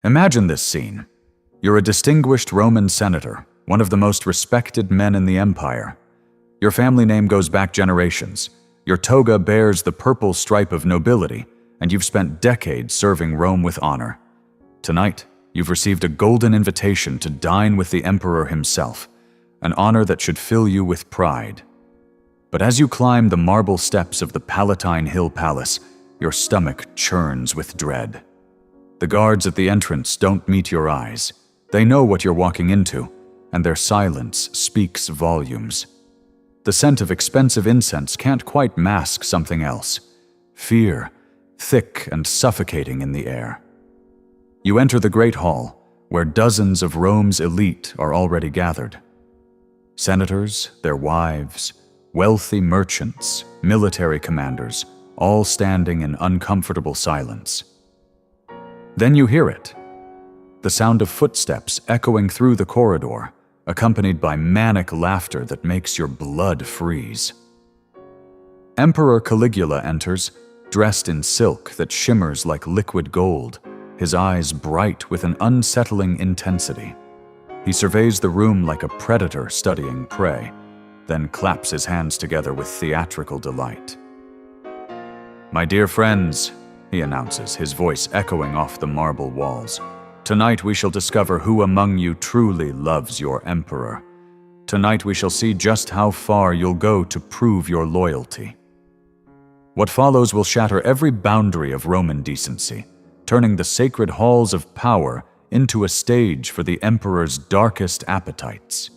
Imagine this scene. You're a distinguished Roman senator, one of the most respected men in the empire. Your family name goes back generations. Your toga bears the purple stripe of nobility, and you've spent decades serving Rome with honor. Tonight, you've received a golden invitation to dine with the emperor himself, an honor that should fill you with pride. But as you climb the marble steps of the Palatine Hill Palace, your stomach churns with dread. The guards at the entrance don't meet your eyes. They know what you're walking into, and their silence speaks volumes. The scent of expensive incense can't quite mask something else. Fear, thick and suffocating in the air. You enter the Great Hall, where dozens of Rome's elite are already gathered. Senators, their wives, wealthy merchants, military commanders, all standing in uncomfortable silence. Then you hear it, the sound of footsteps echoing through the corridor, accompanied by manic laughter that makes your blood freeze. Emperor Caligula enters, dressed in silk that shimmers like liquid gold, his eyes bright with an unsettling intensity. He surveys the room like a predator studying prey, then claps his hands together with theatrical delight. "My dear friends," he announces, his voice echoing off the marble walls, "tonight we shall discover who among you truly loves your emperor. Tonight we shall see just how far you'll go to prove your loyalty." What follows will shatter every boundary of Roman decency, turning the sacred halls of power into a stage for the emperor's darkest appetites.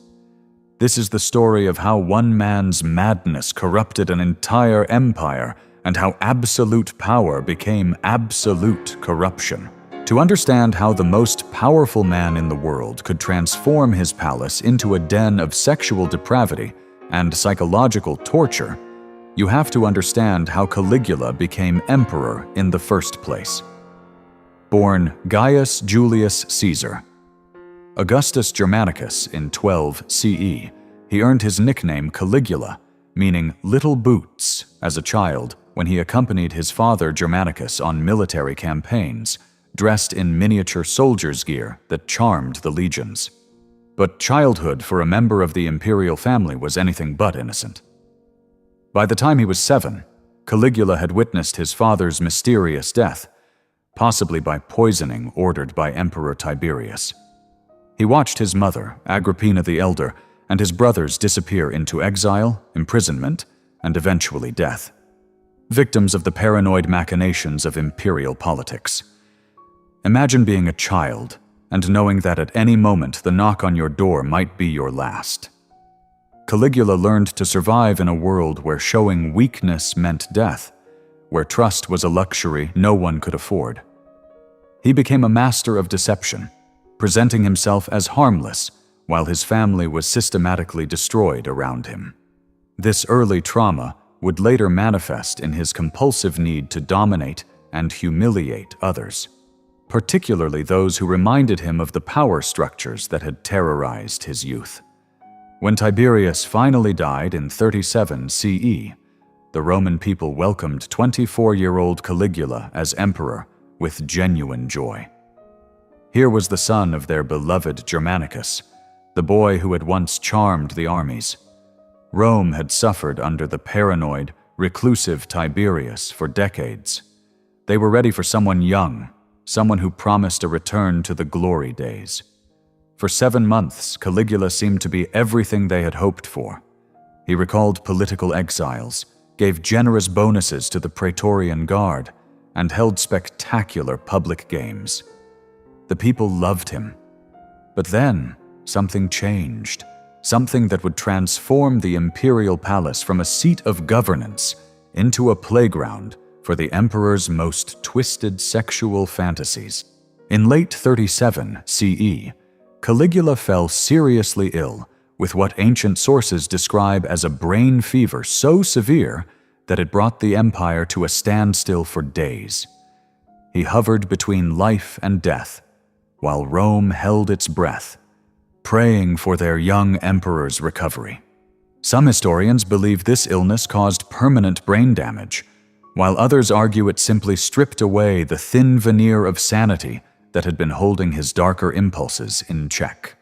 This is the story of how one man's madness corrupted an entire empire and how absolute power became absolute corruption. To understand how the most powerful man in the world could transform his palace into a den of sexual depravity and psychological torture, you have to understand how Caligula became emperor in the first place. Born Gaius Julius Caesar, Augustus Germanicus in 12 CE, he earned his nickname Caligula, meaning little boots, as a child when he accompanied his father Germanicus on military campaigns, dressed in miniature soldier's gear that charmed the legions. But childhood for a member of the imperial family was anything but innocent. By the time he was 7, Caligula had witnessed his father's mysterious death, possibly by poisoning ordered by Emperor Tiberius. He watched his mother, Agrippina the Elder, and his brothers disappear into exile, imprisonment, and eventually death, victims of the paranoid machinations of imperial politics. Imagine being a child and knowing that at any moment the knock on your door might be your last. Caligula learned to survive in a world where showing weakness meant death, where trust was a luxury no one could afford. He became a master of deception, presenting himself as harmless while his family was systematically destroyed around him. This early trauma would later manifest in his compulsive need to dominate and humiliate others, particularly those who reminded him of the power structures that had terrorized his youth. When Tiberius finally died in 37 CE, the Roman people welcomed 24-year-old Caligula as emperor with genuine joy. Here was the son of their beloved Germanicus, the boy who had once charmed the armies. Rome had suffered under the paranoid, reclusive Tiberius for decades. They were ready for someone young, someone who promised a return to the glory days. For 7 months, Caligula seemed to be everything they had hoped for. He recalled political exiles, gave generous bonuses to the Praetorian Guard, and held spectacular public games. The people loved him. But then, something changed, something that would transform the imperial palace from a seat of governance into a playground for the emperor's most twisted sexual fantasies. In late 37 CE, Caligula fell seriously ill with what ancient sources describe as a brain fever so severe that it brought the empire to a standstill for days. He hovered between life and death, while Rome held its breath, praying for their young emperor's recovery. Some historians believe this illness caused permanent brain damage, while others argue it simply stripped away the thin veneer of sanity that had been holding his darker impulses in check.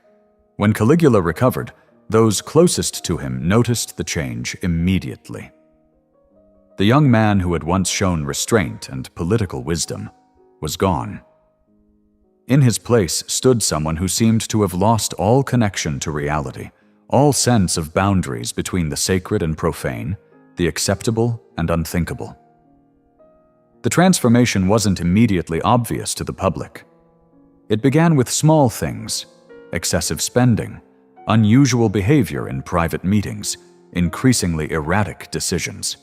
When Caligula recovered, those closest to him noticed the change immediately. The young man who had once shown restraint and political wisdom was gone. In his place stood someone who seemed to have lost all connection to reality, all sense of boundaries between the sacred and profane, the acceptable and unthinkable. The transformation wasn't immediately obvious to the public. It began with small things: excessive spending, unusual behavior in private meetings, increasingly erratic decisions.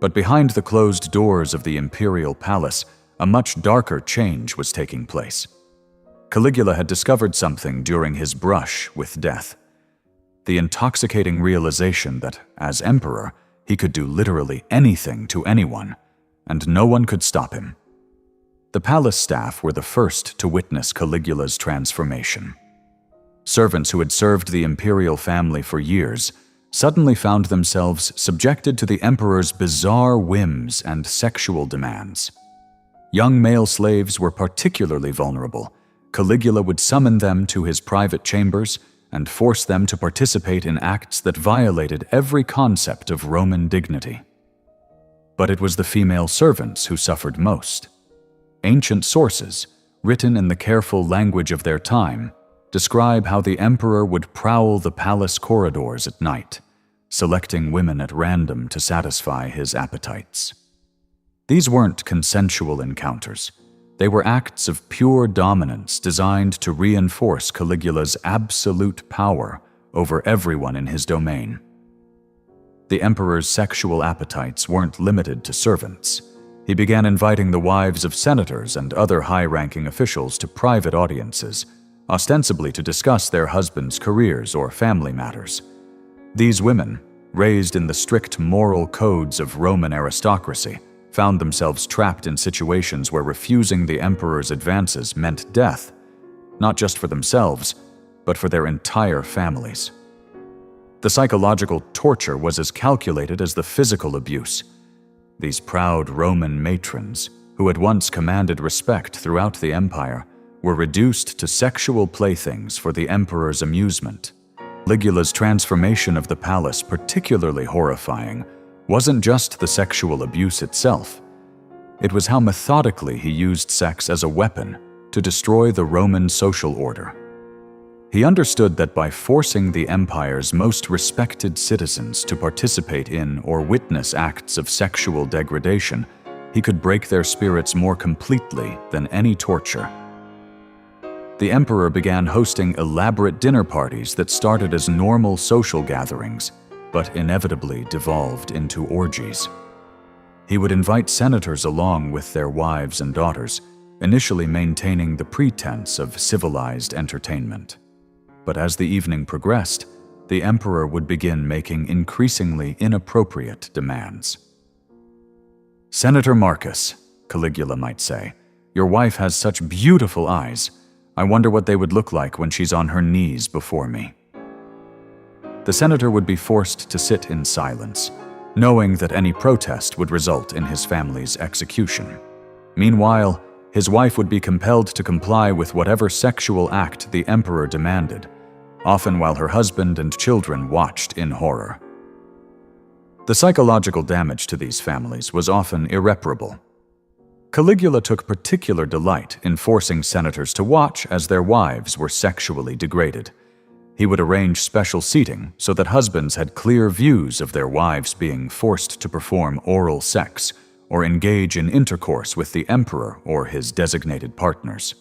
But behind the closed doors of the imperial palace, a much darker change was taking place. Caligula had discovered something during his brush with death: the intoxicating realization that, as emperor, he could do literally anything to anyone, and no one could stop him. The palace staff were the first to witness Caligula's transformation. Servants who had served the imperial family for years suddenly found themselves subjected to the emperor's bizarre whims and sexual demands. Young male slaves were particularly vulnerable. Caligula would summon them to his private chambers and force them to participate in acts that violated every concept of Roman dignity. But it was the female servants who suffered most. Ancient sources, written in the careful language of their time, describe how the emperor would prowl the palace corridors at night, selecting women at random to satisfy his appetites. These weren't consensual encounters. They were acts of pure dominance designed to reinforce Caligula's absolute power over everyone in his domain. The emperor's sexual appetites weren't limited to servants. He began inviting the wives of senators and other high-ranking officials to private audiences, ostensibly to discuss their husbands' careers or family matters. These women, raised in the strict moral codes of Roman aristocracy, found themselves trapped in situations where refusing the emperor's advances meant death, not just for themselves, but for their entire families. The psychological torture was as calculated as the physical abuse. These proud Roman matrons, who had once commanded respect throughout the empire, were reduced to sexual playthings for the emperor's amusement. Caligula's transformation of the palace, particularly horrifying, wasn't just the sexual abuse itself. It was how methodically he used sex as a weapon to destroy the Roman social order. He understood that by forcing the empire's most respected citizens to participate in or witness acts of sexual degradation, he could break their spirits more completely than any torture. The emperor began hosting elaborate dinner parties that started as normal social gatherings, but inevitably devolved into orgies. He would invite senators along with their wives and daughters, initially maintaining the pretense of civilized entertainment. But as the evening progressed, the emperor would begin making increasingly inappropriate demands. "Senator Marcus," Caligula might say, "your wife has such beautiful eyes. I wonder what they would look like when she's on her knees before me." The senator would be forced to sit in silence, knowing that any protest would result in his family's execution. Meanwhile, his wife would be compelled to comply with whatever sexual act the emperor demanded, often while her husband and children watched in horror. The psychological damage to these families was often irreparable. Caligula took particular delight in forcing senators to watch as their wives were sexually degraded. He would arrange special seating so that husbands had clear views of their wives being forced to perform oral sex or engage in intercourse with the emperor or his designated partners.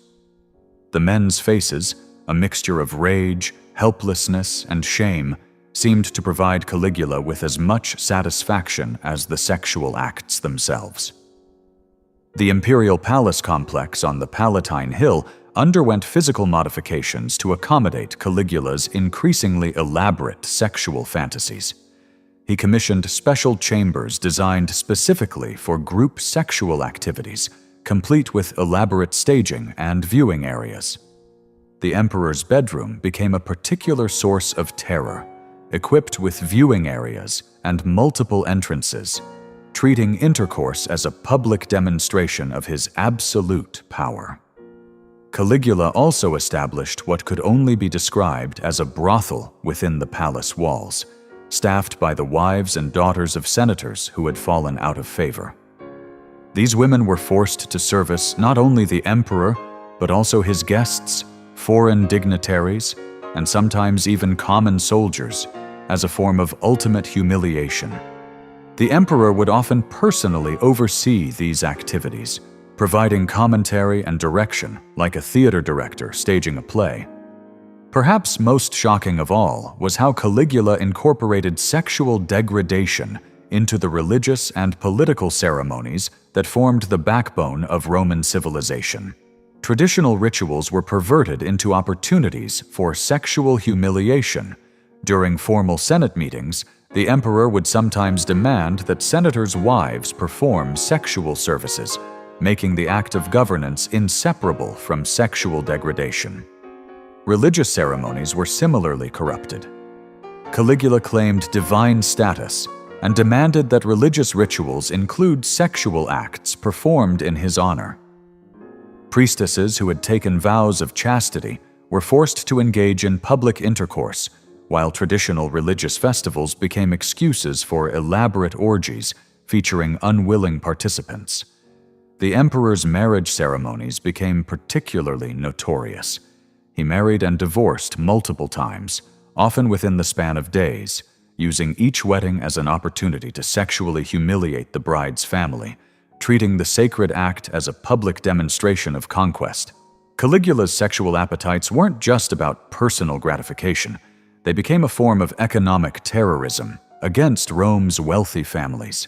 The men's faces, a mixture of rage, helplessness, and shame, seemed to provide Caligula with as much satisfaction as the sexual acts themselves. The imperial palace complex on the Palatine Hill underwent physical modifications to accommodate Caligula's increasingly elaborate sexual fantasies. He commissioned special chambers designed specifically for group sexual activities, complete with elaborate staging and viewing areas. The emperor's bedroom became a particular source of terror, equipped with viewing areas and multiple entrances, treating intercourse as a public demonstration of his absolute power. Caligula also established what could only be described as a brothel within the palace walls, staffed by the wives and daughters of senators who had fallen out of favor. These women were forced to service not only the emperor, but also his guests, foreign dignitaries, and sometimes even common soldiers, as a form of ultimate humiliation. The emperor would often personally oversee these activities, providing commentary and direction like a theater director staging a play. Perhaps most shocking of all was how Caligula incorporated sexual degradation into the religious and political ceremonies that formed the backbone of Roman civilization. Traditional rituals were perverted into opportunities for sexual humiliation. During formal Senate meetings, the emperor would sometimes demand that senators' wives perform sexual services, making the act of governance inseparable from sexual degradation. Religious ceremonies were similarly corrupted. Caligula claimed divine status and demanded that religious rituals include sexual acts performed in his honor. Priestesses who had taken vows of chastity were forced to engage in public intercourse, while traditional religious festivals became excuses for elaborate orgies featuring unwilling participants. The emperor's marriage ceremonies became particularly notorious. He married and divorced multiple times, often within the span of days, using each wedding as an opportunity to sexually humiliate the bride's family, treating the sacred act as a public demonstration of conquest. Caligula's sexual appetites weren't just about personal gratification. They became a form of economic terrorism against Rome's wealthy families.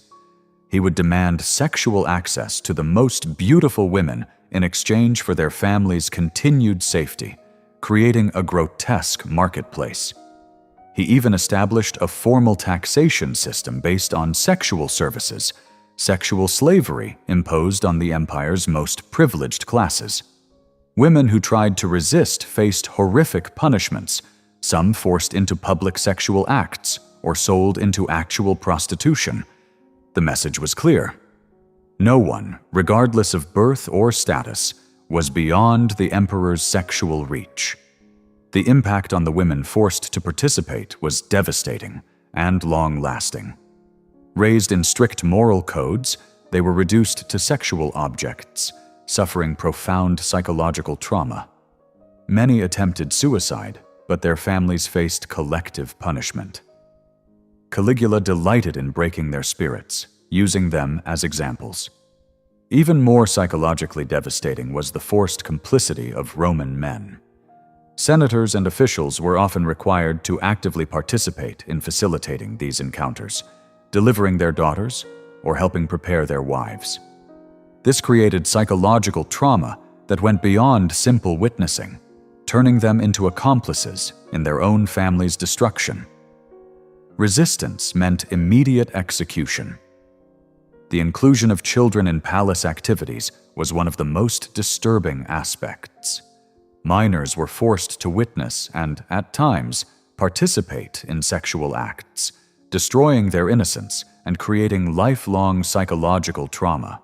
He would demand sexual access to the most beautiful women in exchange for their family's continued safety, creating a grotesque marketplace. He even established a formal taxation system based on sexual services, sexual slavery imposed on the empire's most privileged classes. Women who tried to resist faced horrific punishments, some forced into public sexual acts or sold into actual prostitution. The message was clear. No one, regardless of birth or status, was beyond the emperor's sexual reach. The impact on the women forced to participate was devastating and long-lasting. Raised in strict moral codes, they were reduced to sexual objects, suffering profound psychological trauma. Many attempted suicide, but their families faced collective punishment. Caligula delighted in breaking their spirits, using them as examples. Even more psychologically devastating was the forced complicity of Roman men. Senators and officials were often required to actively participate in facilitating these encounters, delivering their daughters or helping prepare their wives. This created psychological trauma that went beyond simple witnessing, turning them into accomplices in their own family's destruction. Resistance meant immediate execution. The inclusion of children in palace activities was one of the most disturbing aspects. Minors were forced to witness and, at times, participate in sexual acts, destroying their innocence and creating lifelong psychological trauma.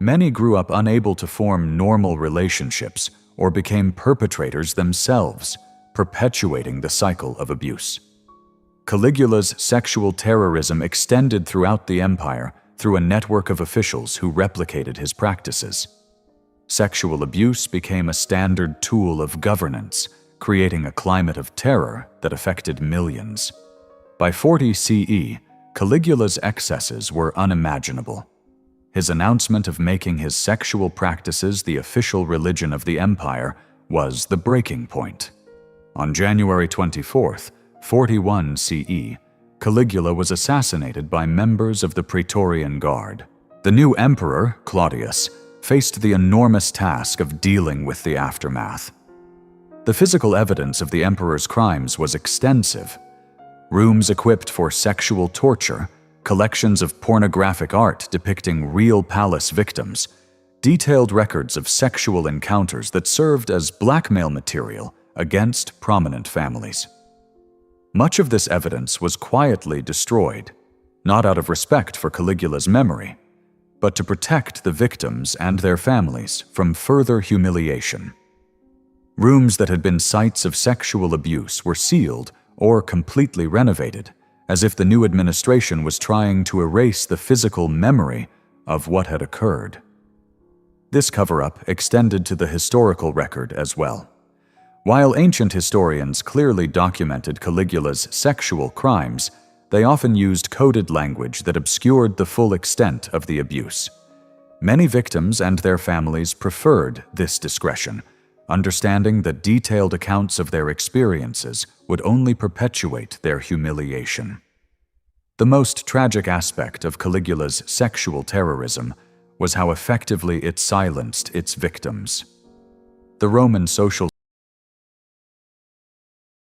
Many grew up unable to form normal relationships or became perpetrators themselves, perpetuating the cycle of abuse. Caligula's sexual terrorism extended throughout the empire through a network of officials who replicated his practices. Sexual abuse became a standard tool of governance, creating a climate of terror that affected millions. By 40 CE, Caligula's excesses were unimaginable. His announcement of making his sexual practices the official religion of the empire was the breaking point. On January 24th, 41 CE, Caligula was assassinated by members of the Praetorian Guard. The new emperor, Claudius, faced the enormous task of dealing with the aftermath. The physical evidence of the emperor's crimes was extensive. Rooms equipped for sexual torture, collections of pornographic art depicting real palace victims, detailed records of sexual encounters that served as blackmail material against prominent families. Much of this evidence was quietly destroyed, not out of respect for Caligula's memory, but to protect the victims and their families from further humiliation. Rooms that had been sites of sexual abuse were sealed or completely renovated, as if the new administration was trying to erase the physical memory of what had occurred. This cover-up extended to the historical record as well. While ancient historians clearly documented Caligula's sexual crimes, they often used coded language that obscured the full extent of the abuse. Many victims and their families preferred this discretion, understanding that detailed accounts of their experiences would only perpetuate their humiliation. The most tragic aspect of Caligula's sexual terrorism was how effectively it silenced its victims. The Roman social